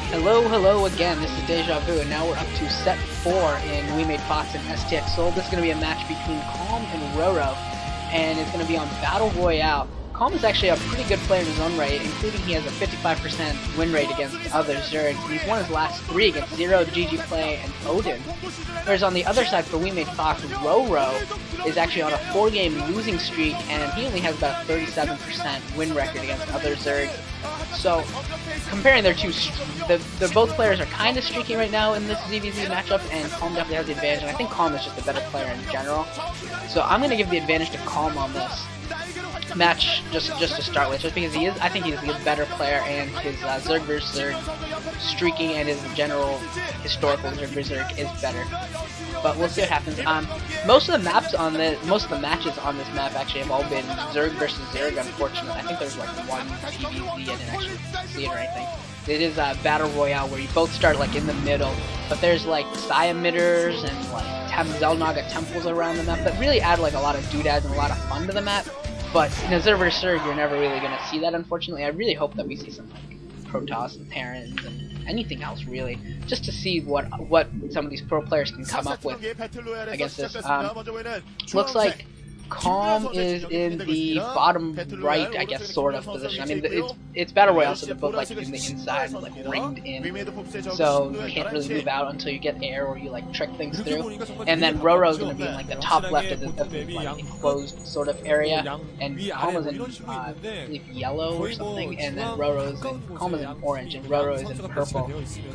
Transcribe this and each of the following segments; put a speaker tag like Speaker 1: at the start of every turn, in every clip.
Speaker 1: Hello again, this is Deja Vu, and now we're up to set 4 in WeMadeFox and STX Soul. This is going to be a match between Calm and Roro, and it's going to be on Battle Royale. Calm is actually a pretty good player in his own right, including he has a 55% win rate against other Zergs. He's won his last 3 against Zero, GG Play, and Odin. Whereas on the other side for WeMadeFox, Roro is actually on a 4-game losing streak, and he only has about a 37% win record against other Zergs. So, comparing their two, both players are kind of streaky right now in this ZVZ matchup, and Calm definitely has the advantage, and I think Calm is just a better player in general. So I'm going to give the advantage to Calm on this match, just to start with, just because I think he's a better player, and his Zerg vs Zerg streaking and his general historical Zerg vs Zerg is better. But we'll see what happens. Most of the matches on this map actually have all been Zerg versus Zerg. Unfortunately, I think there's like one TVZ. I didn't actually see it or anything. It is a Battle Royale where you both start like in the middle, but there's like Emitters and like Zelnaga temples around the map that really add like a lot of doodads and a lot of fun to the map. But in a Zerg vs Zerg, you're never really gonna see that. Unfortunately, I really hope that we see some like Protoss and Terrans and anything else really, just to see what some of these pro players can come up with against this. Looks like Calm is in the bottom right, I guess, sort of position. I mean, it's Battle Royale, so they're both like in the inside, like ringed in, so you can't really move out until you get air or you like trick things through. And then Roro's gonna be in like the top left of the like enclosed sort of area, and Calm is in I believe yellow or something, and then Calm is in orange, and Roro is in purple.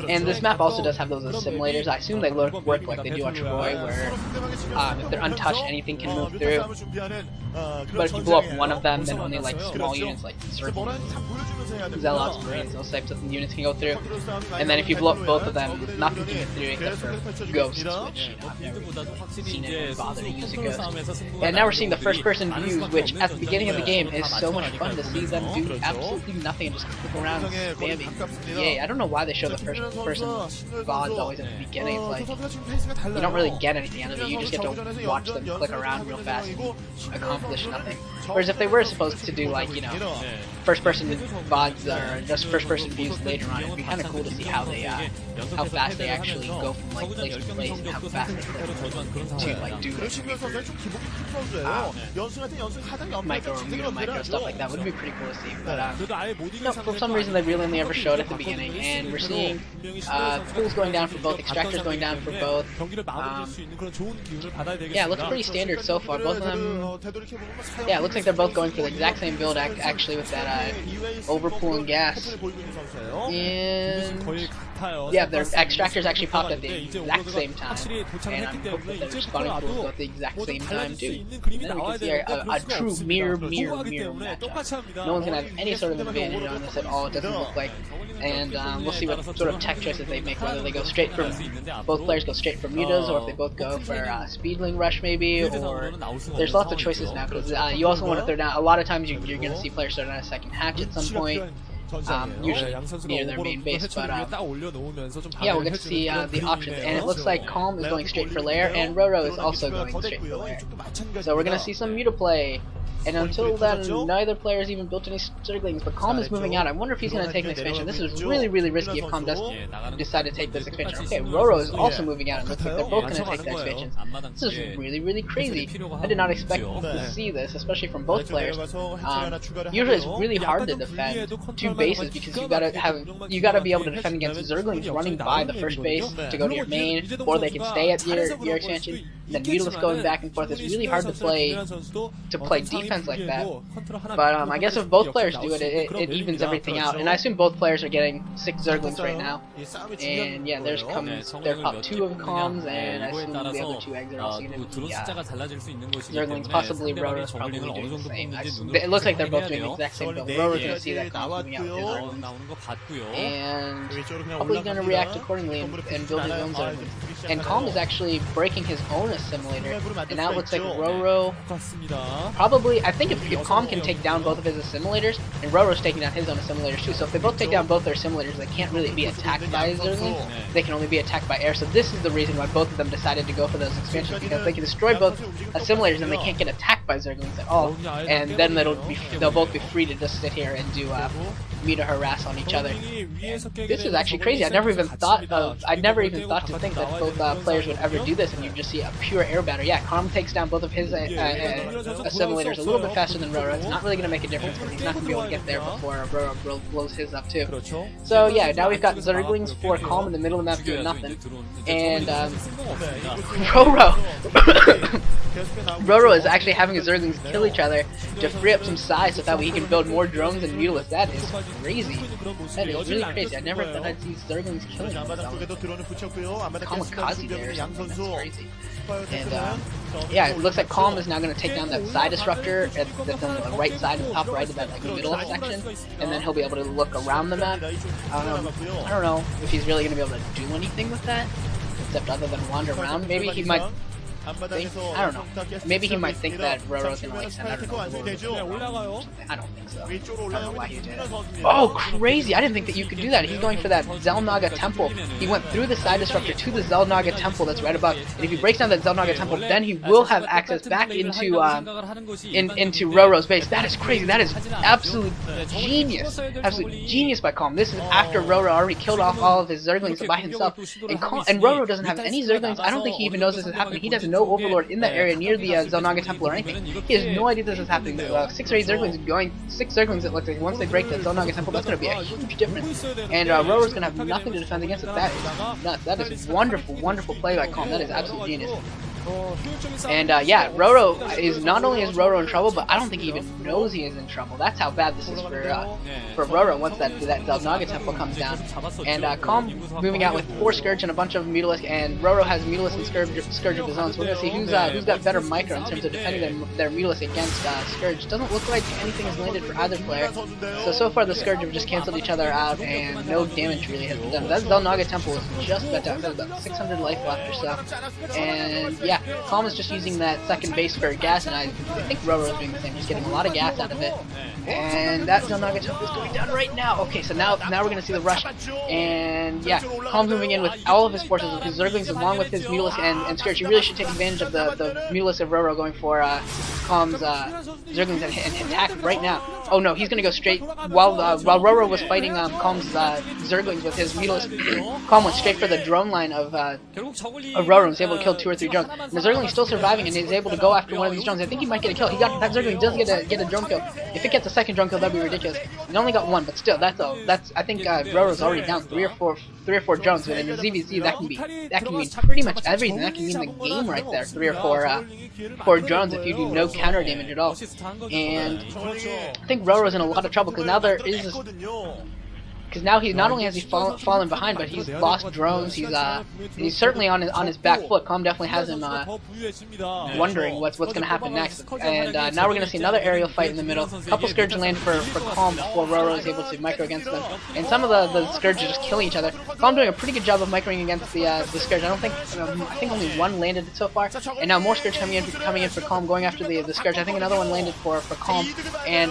Speaker 1: And this map also does have those assimilators. I assume they work like they do on Troy, where if they're untouched, anything can move through. But if you blow up one of them, then only like small units like Zealots, Marines, those types of units can go through. And then if you blow up both of them, nothing can get through except for Ghosts, which I've never seen anyone bother to use a Ghost. And now we're seeing the first-person views, which at the beginning of the game is so much fun to see them do absolutely nothing and just click around and spamming. Yay, I don't know why they show the first-person VODs always at the beginning. It's like, you don't really get anything out of it, you just get to watch them click around real fast and accomplish nothing. Whereas if they were supposed to do like, you know, first-person VODs or just first-person views later on, it'd be kind of cool to see how they, how fast they actually go from like place to place and how fast they click to like do micro stuff like that. Would be pretty cool to see. But no, for some reason they really only ever showed at the beginning, and we're seeing pools going down for both, extractors going down for both. Yeah, it looks pretty standard so far. Both of them. Yeah, it looks like they're both going for the exact same build actually with that overpooling gas. And yeah, their extractors actually popped at the exact same time, and I'm hopeful that their spawning pools go at the exact same time too. And then we can see a true mirror matchup. No one's gonna have any sort of advantage on this at all, it doesn't look like. And we'll see what sort of tech choices they make, whether they go straight from, both players go straight from mutas, or if they both go for speedling rush maybe, or there's lots of choices now, because you also want to throw down, a lot of times you're going to see players throw down a second hatch at some point. Usually near their main base, but yeah, we'll get to see the options, and it looks like Calm is going straight for lair, and Roro is also going straight for lair. So we're going to see some muta play. And until then, neither player has even built any Zerglings, but Calm is moving out. I wonder if he's going to take an expansion. This is really, really risky if Calm does decide to take this expansion. Okay, Roro is also moving out. It looks like they're both going to take the expansions. This is really, really crazy. I did not expect to see this, especially from both players. Usually it's really hard to defend 2 bases, because you gotta be able to defend against Zerglings running by the first base to go to your main, or they can stay at your expansion. And then Mutalisk going back and forth is really hard to play defense like that. But I guess if both players do it, it evens everything out. And I assume both players are getting 6 Zerglings right now. And yeah, there pop 2 of Calms, and I assume the other 2 eggs are also going to be Zerglings. Possibly Roro's probably doing the same. It looks like they're both doing the exact same build. Roro's going to see that Calm's moving out with his Zerglings, and probably going to react accordingly and build his own Zerglings. And Calm is actually breaking his own assimilator, and now it looks like Roro probably, I think if Calm can take down both of his assimilators, and Roro's taking down his own assimilators too, so if they both take down both their assimilators, they can't really be attacked by Zerglings, they can only be attacked by air. So this is the reason why both of them decided to go for those expansions, because they can destroy both assimilators and they can't get attacked by Zerglings at all, and then they'll both be free to just sit here and do Muta harass on each other. This is actually crazy. I'd never even thought to think that both players would ever do this, and you just see a pure air batter. Yeah, Calm takes down both of his assimilators a little bit faster than Roro. It's not really going to make a difference because he's not going to be able to get there before Roro blows his up too. So yeah, now we've got Zerglings for Calm in the middle of the map doing nothing, and Roro is actually having his Zerglings kill each other to free up some size so that way he can build more drones and Mutilas. That is crazy. That is really crazy. I never thought I'd see Zerglings killing themselves. Kamikaze there or something. That's crazy. And yeah, it looks like Calm is now going to take down that side disruptor that's on the right side, the top right of that like middle section, and then he'll be able to look around the map. I don't know if he's really going to be able to do anything with that, except other than wander around. Maybe he might think, I don't know. Maybe he might think that Roro's gonna like send out an overlord. I don't think so. I don't know why he did it. Oh, crazy! I didn't think that you could do that. He's going for that Xel'Naga Temple. He went through the side disruptor to the Xel'Naga Temple that's right above. And if he breaks down that Xel'Naga Temple, then he will have access back into Roro's base. That is crazy. That is absolute genius. Absolute genius by Calm. This is after Roro already killed off all of his Zerglings by himself. And Roro doesn't have any Zerglings. I don't think he even knows this is happening. He doesn't know Overlord in that area near the Xel'Naga Temple or anything. He has no idea this is happening. 6 or 8 Zerglings six Zerglings it looks like. Once they break the Xel'Naga Temple, that's going to be a huge difference. And Roro's going to have nothing to defend against it. That is nuts. That is wonderful, wonderful play by Calm. That is absolute genius. And yeah, Roro is not only is Roro in trouble, but I don't think he even knows he is in trouble. That's how bad this is for Roro once that Xel'Naga Temple comes down. And Calm moving out with 4 Scourge and a bunch of Mutalisk, and Roro has Mutalisk and Scourge of his own. So we're gonna see who's got better micro in terms of defending their Mutalisk against Scourge. Doesn't look like anything has landed for either player. So far the Scourge have just canceled each other out, and no damage really has been done. That Xel'Naga Temple is just about to have about 600 life left or so. And yeah, Calm is just using that second base for gas, and I think Roro is doing the same, just getting a lot of gas out of it. And that Xel'Naga Temple is going down right now. Okay, so now we're going to see the rush. And yeah, Calm's moving in with all of his forces, with his Zerglings along with his Mutalisk and Scourge. He really should take advantage of the Mutalisk of Roro going for Calm's Zerglings and attack right now. Oh no, he's going to go straight, while Roro was fighting Calm's Zerglings with his Mutalisk, Calm went straight for the drone line of Roro and was able to kill 2 or 3 drones. And the Zergling's still surviving and is able to go after one of these drones. I think he might get a kill. That Zergling does get a drone kill. If it gets a second drone kill, that'd be ridiculous. He only got 1, but still, that's I think Roro's already down 3 or 4 drones. But in the ZVZ, that can mean pretty much everything. That can mean the game right there. 3 or 4 drones if you do no counter damage at all. And I think Roro's in a lot of trouble because now there is this. Because now he's not only has he fallen behind, but he's lost drones. He's certainly on his back foot. Calm definitely has him wondering what's going to happen next. And now we're going to see another aerial fight in the middle. A couple Scourge land for Calm before Roro is able to micro against them. And some of the Scourge are just killing each other. Calm doing a pretty good job of microing against the Scourge. I think only 1 landed so far. And now more Scourge coming in for Calm, going after the Scourge. I think another one landed for Calm. And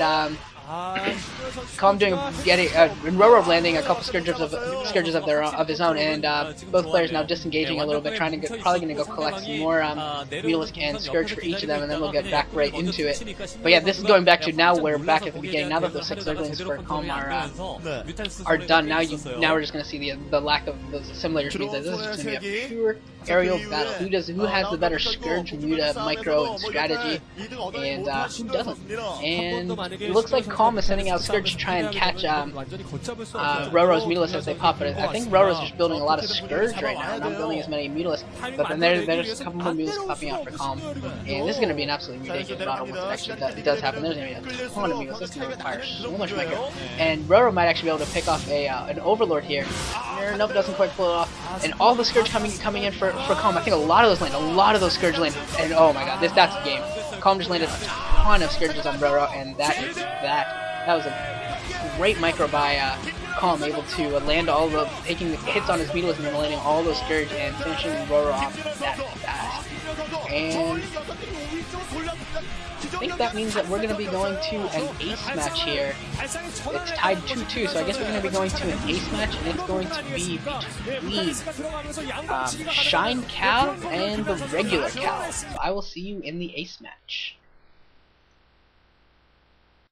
Speaker 1: Calm and Roro landing a couple Scourges of his own, and both players now disengaging a little bit, probably going to go collect some more Mutalisk and Scourge for each of them, and then we'll get back right into it. But yeah, this is going back to now we're back at the beginning. Now that those 6 Zerglings for Calm are done, now we're just going to see the lack of those simulators. Means that this is just going to be a pure aerial battle. Who has the better Scourge, Muta, micro, and strategy, and who doesn't? And it looks like Calm is sending out Scourge to try and catch Roro's Mutalisk as they pop, but I think Roro's just building a lot of Scourge right now, not building as many Mutalisk, but then there's a couple more Mutalisk popping out for Calm, and this is going to be an absolutely ridiculous battle once it actually does happen. There's going to be a ton of Mutalisk. This is going to require so much micro, and Roro might actually be able to pick off an Overlord here. Nope, doesn't quite pull it off, and all the Scourge coming in for Calm. I think a lot of those land, a lot of those Scourge land, and oh my god, that's the game. Calm just landed a ton of Scourges on Roro, and that is that. That was a great micro by Calm, able to land taking the hits on his Mutalisk and then landing all those Scourge and finishing Roro off that fast. And I think that means that we're going to be going to an ace match here. It's tied 2-2, so I guess we're going to be going to an ace match, and it's going to be between Shine Cal and the regular Cal. So I will see you in the ace match.